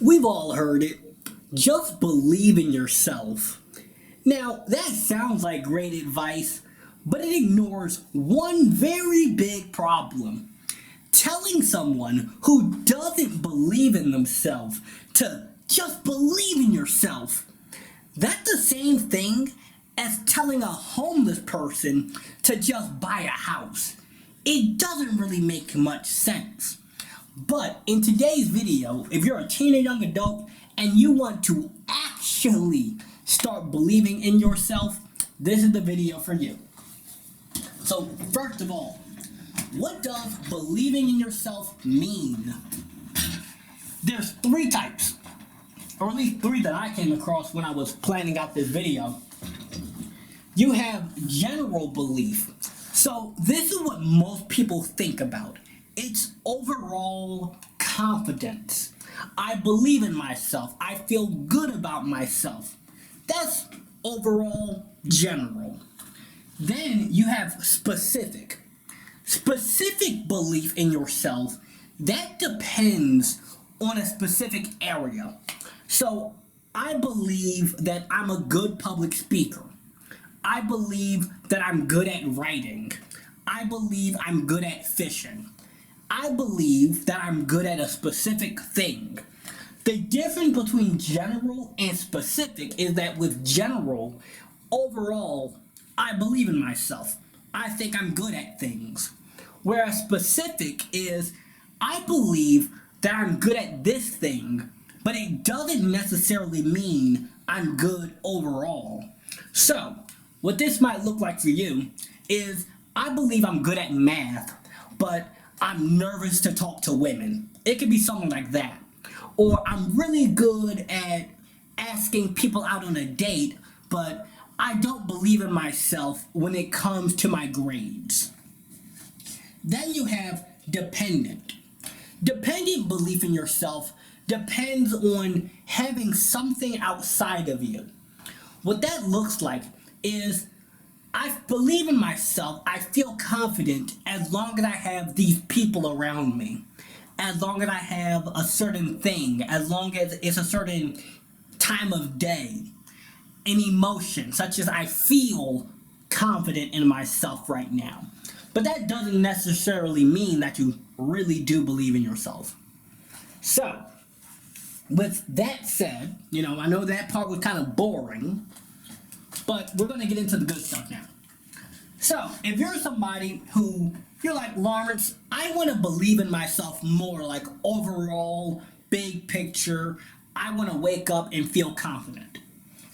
We've all heard it. Just believe in yourself. Now, that sounds like great advice, but it ignores one very big problem. Telling someone who doesn't believe in themselves to just believe in yourself, that's the same thing as telling a homeless person to just buy a house. It doesn't really make much sense. But in today's video, if you're a teen or young adult and you want to actually start believing in yourself, this is the video for you. So first of all, what does believing in yourself mean? There's three types, or at least three that I came across when I was planning out this video. You have general belief. So this is what most people think about. It's overall confidence. I believe in myself. I feel good about myself. That's overall general. Then you have specific. Specific belief in yourself, that depends on a specific area. So I believe that I'm a good public speaker. I believe that I'm good at writing. I believe I'm good at fishing. I believe that I'm good at a specific thing. The difference between general and specific is that with general, overall, I believe in myself. I think I'm good at things. Whereas specific is, I believe that I'm good at this thing, but it doesn't necessarily mean I'm good overall. So, what this might look like for you is, I believe I'm good at math, but I'm nervous to talk to women. It could be something like that. Or I'm really good at asking people out on a date, but I don't believe in myself when it comes to my grades. Then you have dependent. Dependent belief in yourself depends on having something outside of you. What that looks like is, I believe in myself, I feel confident as long as I have these people around me. As long as I have a certain thing, as long as it's a certain time of day. An emotion, such as I feel confident in myself right now. But that doesn't necessarily mean that you really do believe in yourself. So, with that said, I know that part was kind of boring, but we're going to get into the good stuff now. So, if you're somebody who, you're like, Lawrence, I want to believe in myself more, like overall, big picture, I want to wake up and feel confident.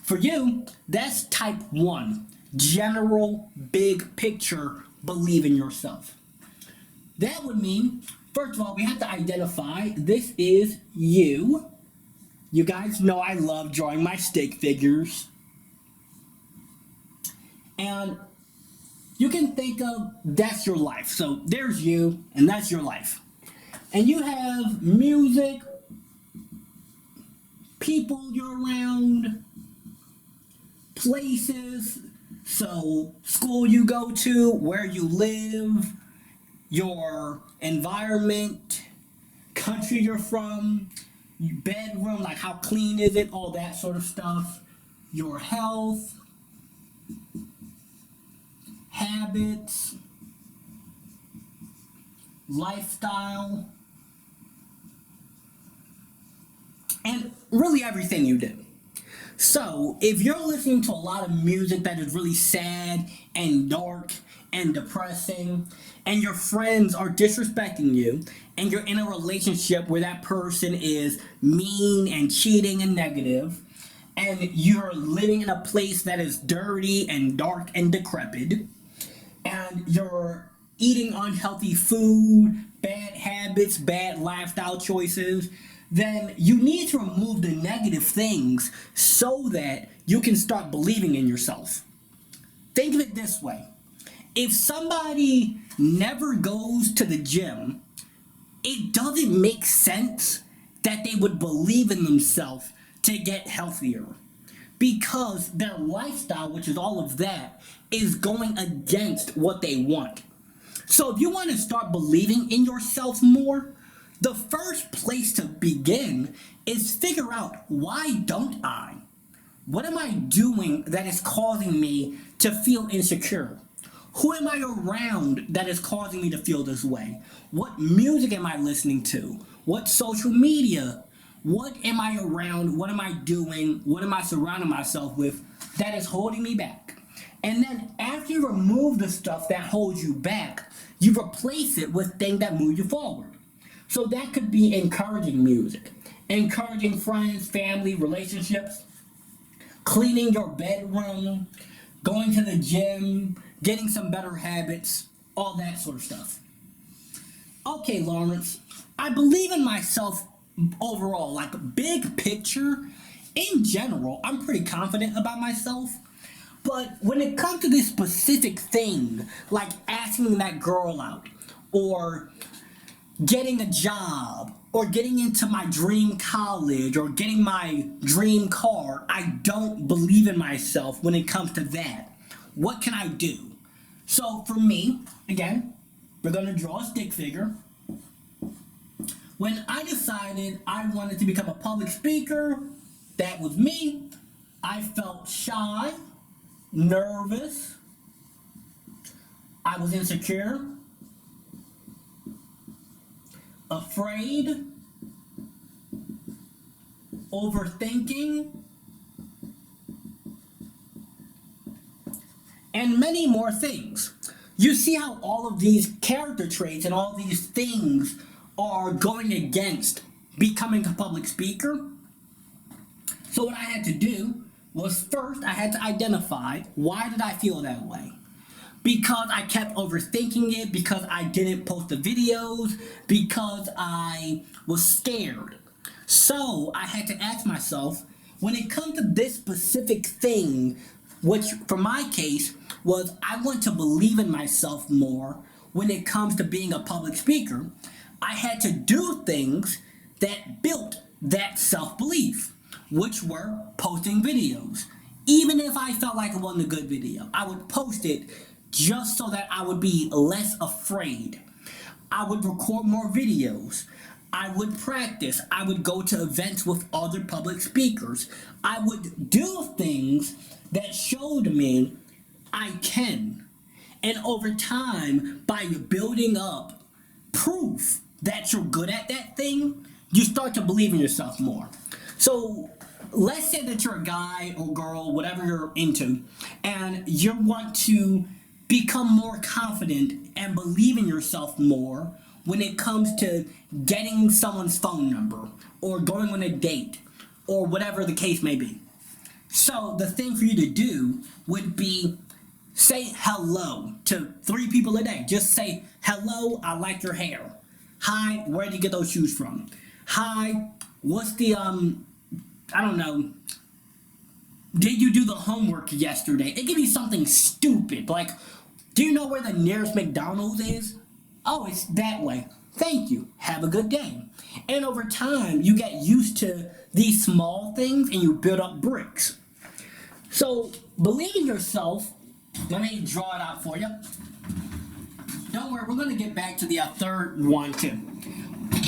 For you, that's type 1, general, big picture, believe in yourself. That would mean, first of all, we have to identify this is you. You guys know I love drawing my stick figures. And you can think of that's your life. So there's you, and that's your life. And you have music, people you're around, places, so school you go to, where you live, your environment, country you're from, bedroom, like how clean is it, all that sort of stuff, your health, habits, lifestyle, and really everything you do. So, if you're listening to a lot of music that is really sad and dark and depressing, and your friends are disrespecting you, and you're in a relationship where that person is mean and cheating and negative, and you're living in a place that is dirty and dark and decrepit, and you're eating unhealthy food, bad habits, bad lifestyle choices, then you need to remove the negative things so that you can start believing in yourself. Think of it this way. If somebody never goes to the gym, it doesn't make sense that they would believe in themselves to get healthier. Because their lifestyle, which is all of that, is going against what they want. So if you want to start believing in yourself more, The first place to begin is figure out, why don't I? What am I doing that is causing me to feel insecure? Who am I around that is causing me to feel this way? What music am I listening to? What social media? What am I around? What am I doing? What am I surrounding myself with that is holding me back? And then after you remove the stuff that holds you back, you replace it with things that move you forward. So that could be encouraging music, encouraging friends, family, relationships, cleaning your bedroom, going to the gym, getting some better habits, all that sort of stuff. Okay, Lawrence, I believe in myself overall, like big picture. In general, I'm pretty confident about myself. But when it comes to this specific thing, like asking that girl out, or getting a job, or getting into my dream college, or getting my dream car, I don't believe in myself when it comes to that. What can I do? So for me, again, we're going to draw a stick figure. When I decided I wanted to become a public speaker, that was me. I felt shy, nervous, I was insecure, afraid, overthinking, and many more things. You see how all of these character traits and all these things are going against becoming a public speaker? So what I had to do was, first I had to identify, why did I feel that way? Because I kept overthinking it, because I didn't post the videos, because I was scared. So I had to ask myself, when it comes to this specific thing, which for my case was, I want to believe in myself more when it comes to being a public speaker, I had to do things that built that self-belief, which were posting videos. Even if I felt like it wasn't a good video, I would post it just so that I would be less afraid. I would record more videos. I would practice. I would go to events with other public speakers. I would do things that showed me I can. And over time, by building up proof that you're good at that thing, you start to believe in yourself more. So let's say that you're a guy or girl, whatever you're into, and you want to become more confident and believe in yourself more when it comes to getting someone's phone number or going on a date or whatever the case may be. So the thing for you to do would be, say hello to 3 people a day. Just say, hello, I like your hair. Hi, where did you get those shoes from? Hi, what's the, I don't know, did you do the homework yesterday? It could be something stupid, like, do you know where the nearest McDonald's is? Oh, it's that way. Thank you. Have a good day. And over time, you get used to these small things and you build up bricks. So, believe in yourself. Let me draw it out for you. Don't worry, we're going to get back to the third one too.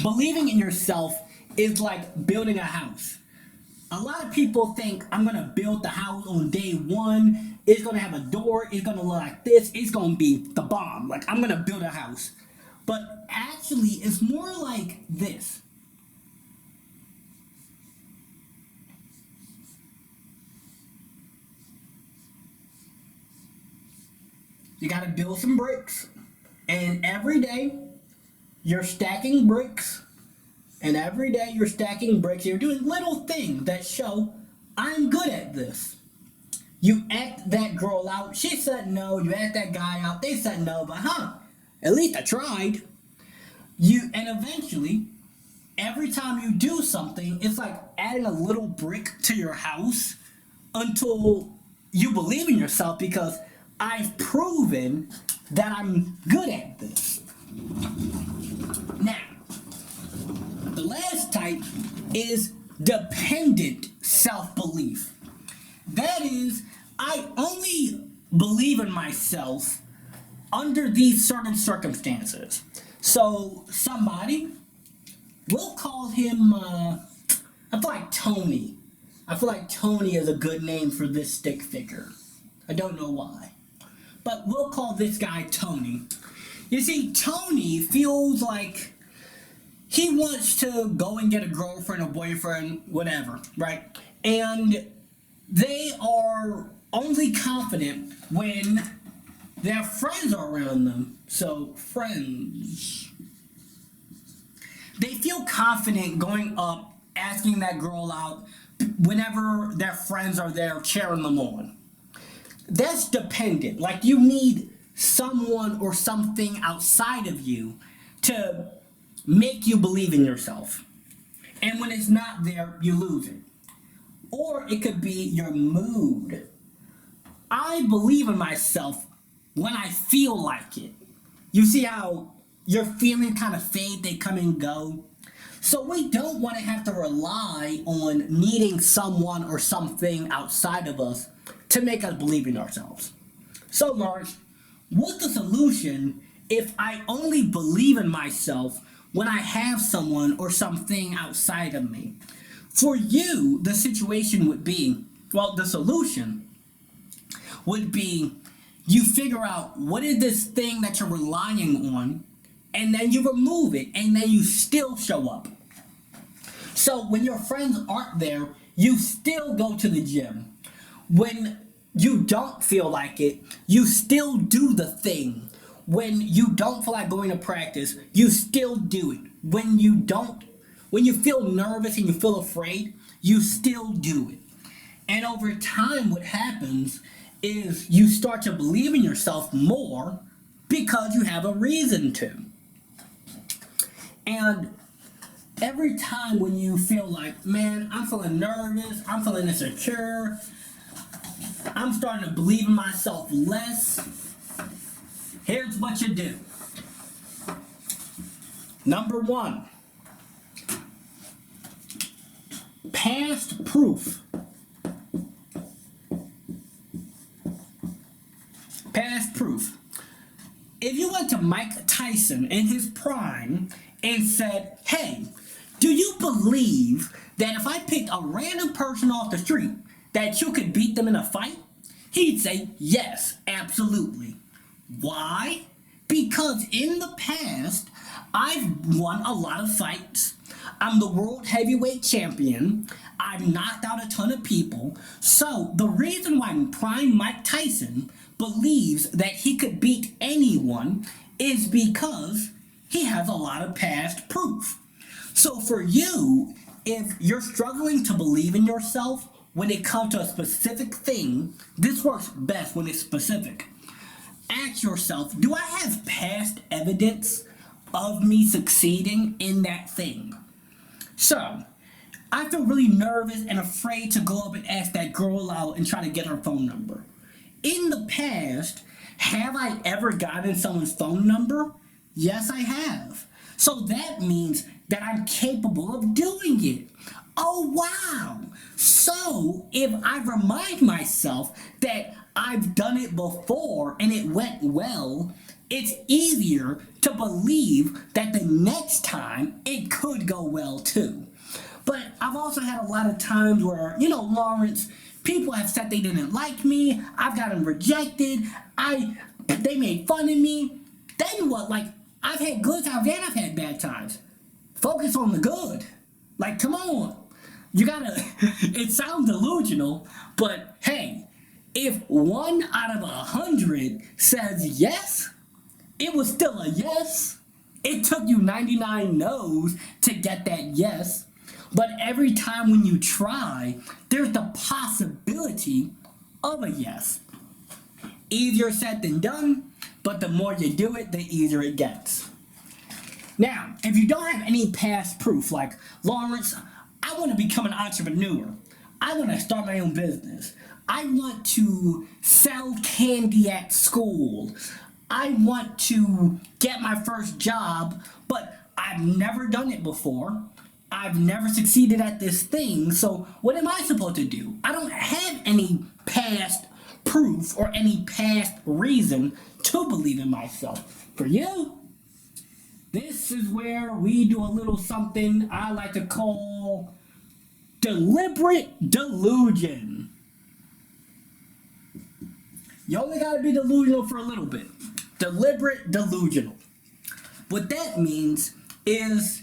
Believing in yourself is like building a house. A lot of people think, I'm going to build the house on day one. It's going to have a door. It's going to look like this. It's going to be the bomb. Like, I'm going to build a house. But actually, it's more like this. You got to build some bricks. And every day, you're stacking bricks. And every day, you're stacking bricks. You're doing little things that show, I'm good at this. You asked that girl out. She said no. You asked that guy out. They said no. But at least I tried. And eventually, every time you do something, it's like adding a little brick to your house until you believe in yourself, because I've proven that I'm good at this. Now, the last type is dependent self-belief. That is, I only believe in myself under these certain circumstances. So somebody We'll call him, I feel like Tony. I feel like Tony is a good name for this stick figure. I don't know why. But we'll call this guy Tony. You see, Tony feels like he wants to go and get a girlfriend, a boyfriend, whatever, right? And they are only confident when their friends are around them. So, friends. They feel confident going up, asking that girl out, whenever their friends are there cheering them on. That's dependent. Like, you need someone or something outside of you to make you believe in yourself. And when it's not there, you lose it. Or it could be your mood. I believe in myself when I feel like it. You see how your feelings kind of fade, they come and go? So we don't want to have to rely on needing someone or something outside of us to make us believe in ourselves. So, Lawrence, what's the solution if I only believe in myself when I have someone or something outside of me? For you, the situation would be, well, the solution would be you figure out what is this thing that you're relying on, and then you remove it, and then you still show up. So when your friends aren't there, you still go to the gym. When you don't feel like it, you still do the thing. When you don't feel like going to practice, you still do it. When you feel nervous and you feel afraid, you still do it. And over time, what happens is you start to believe in yourself more because you have a reason to. And every time when you feel like, man, I'm feeling nervous, I'm feeling insecure, I'm starting to believe in myself less, here's what you do. Number one, past proof. Past proof. If you went to Mike Tyson in his prime and said, hey, do you believe that if I picked a random person off the street that you could beat them in a fight? He'd say, yes, absolutely. Why? Because in the past, I've won a lot of fights. I'm the world heavyweight champion. I've knocked out a ton of people. So the reason why prime Mike Tyson believes that he could beat anyone is because he has a lot of past proof. So for you, if you're struggling to believe in yourself when it comes to a specific thing, this works best when it's specific. Ask yourself, do I have past evidence of me succeeding in that thing? So, I feel really nervous and afraid to go up and ask that girl out and try to get her phone number. In the past, have I ever gotten someone's phone number? Yes, I have. So that means that I'm capable of doing it. Oh, wow. So, if I remind myself that I've done it before and it went well, it's easier to believe that the next time it could go well too. But I've also had a lot of times where, Lawrence, people have said they didn't like me, I've gotten rejected, they made fun of me. Then what? Like, I've had good times and I've had bad times. Focus on the good. Like, come on. You gotta, it sounds delusional, but hey, if 1 out of 100 says yes, it was still a yes. It took you 99 no's to get that yes. But every time when you try, there's the possibility of a yes. Easier said than done, but the more you do it, the easier it gets. Now, if you don't have any past proof, like, Lawrence, I want to become an entrepreneur. I want to start my own business. I want to sell candy at school. I want to get my first job, but I've never done it before. I've never succeeded at this thing, so what am I supposed to do? I don't have any past proof or any past reason to believe in myself. For you, This is where we do a little something I like to call deliberate delusion. You only gotta be delusional for a little bit. Deliberate delusional. What that means is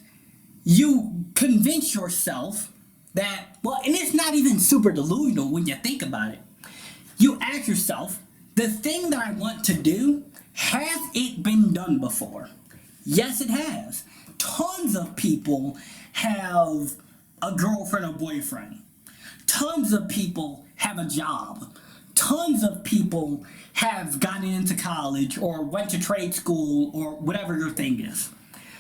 you convince yourself that, well, and it's not even super delusional when you think about it. You ask yourself, the thing that I want to do, has it been done before? Yes, it has. Tons of people have a girlfriend or boyfriend. Tons of people have a job. Tons of people have gotten into college or went to trade school or whatever your thing is.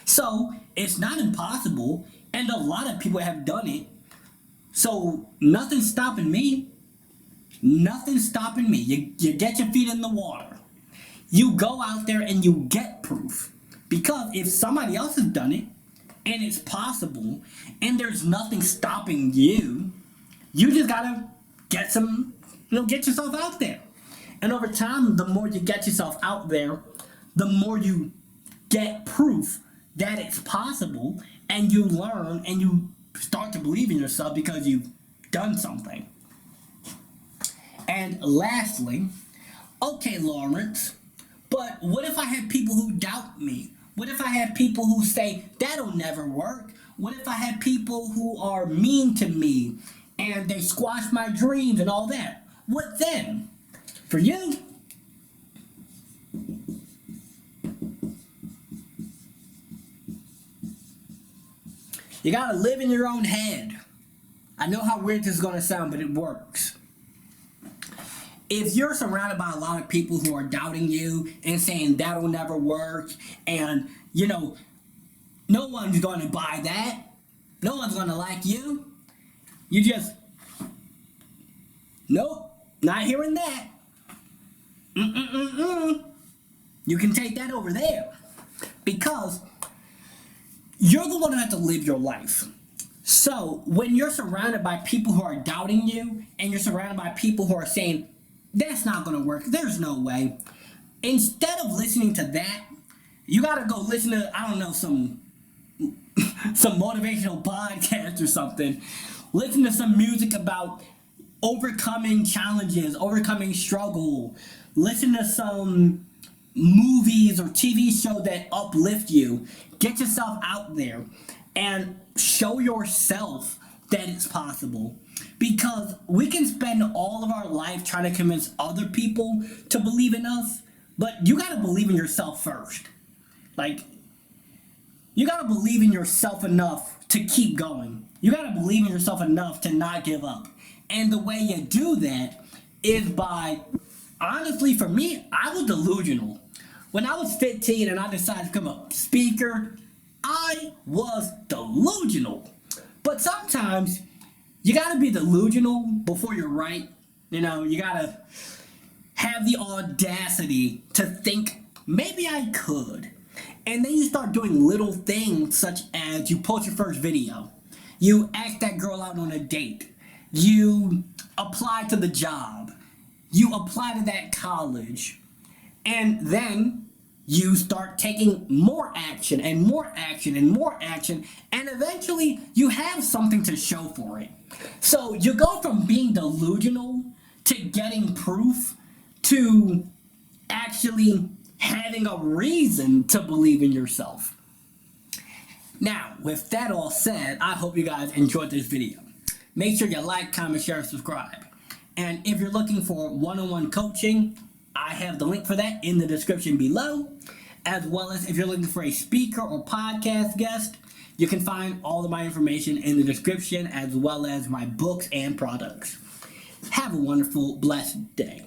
So it's not impossible, and a lot of people have done it. So nothing's stopping me. Nothing's stopping me. You get your feet in the water. You go out there and you get proof. Because if somebody else has done it, and it's possible, and there's nothing stopping you, you just gotta get yourself out there. And over time, the more you get yourself out there, the more you get proof that it's possible, and you learn and you start to believe in yourself because you've done something. And lastly, okay, Lawrence, but what if I have people who doubt me? What if I have people who say, that'll never work? What if I have people who are mean to me and they squash my dreams and all that? What then? For you, you gotta live in your own head. I know how weird this is gonna sound, but it works. If you're surrounded by a lot of people who are doubting you and saying that'll never work, and no one's going to buy that, no one's going to like you, you just, nope, not hearing that. You can take that over there, because you're the one who has to live your life. So when you're surrounded by people who are doubting you, and you're surrounded by people who are saying that's not going to work, there's no way, instead of listening to that, you got to go listen to, I don't know, some motivational podcast or something. Listen to some music about overcoming challenges, overcoming struggle. Listen to some movies or TV show that uplift you. Get yourself out there and show yourself that it's possible. Because we can spend all of our life trying to convince other people to believe in us, but you gotta believe in yourself first. Like, you gotta believe in yourself enough to keep going. You gotta believe in yourself enough to not give up. And the way you do that is by, honestly, for me, I was delusional. When I was 15 and I decided to become a speaker, I was delusional. But sometimes you gotta be delusional before you're right. You gotta have the audacity to think, maybe I could. And then you start doing little things such as you post your first video. You ask that girl out on a date. You apply to the job. You apply to that college. And then you start taking more action and more action and more action. And eventually you have something to show for it. So you go from being delusional to getting proof to actually having a reason to believe in yourself. Now, with that all said, I hope you guys enjoyed this video. Make sure you like, comment, share, and subscribe. And if you're looking for one-on-one coaching, I have the link for that in the description below. As well as if you're looking for a speaker or podcast guest, you can find all of my information in the description, as well as my books and products. Have a wonderful, blessed day.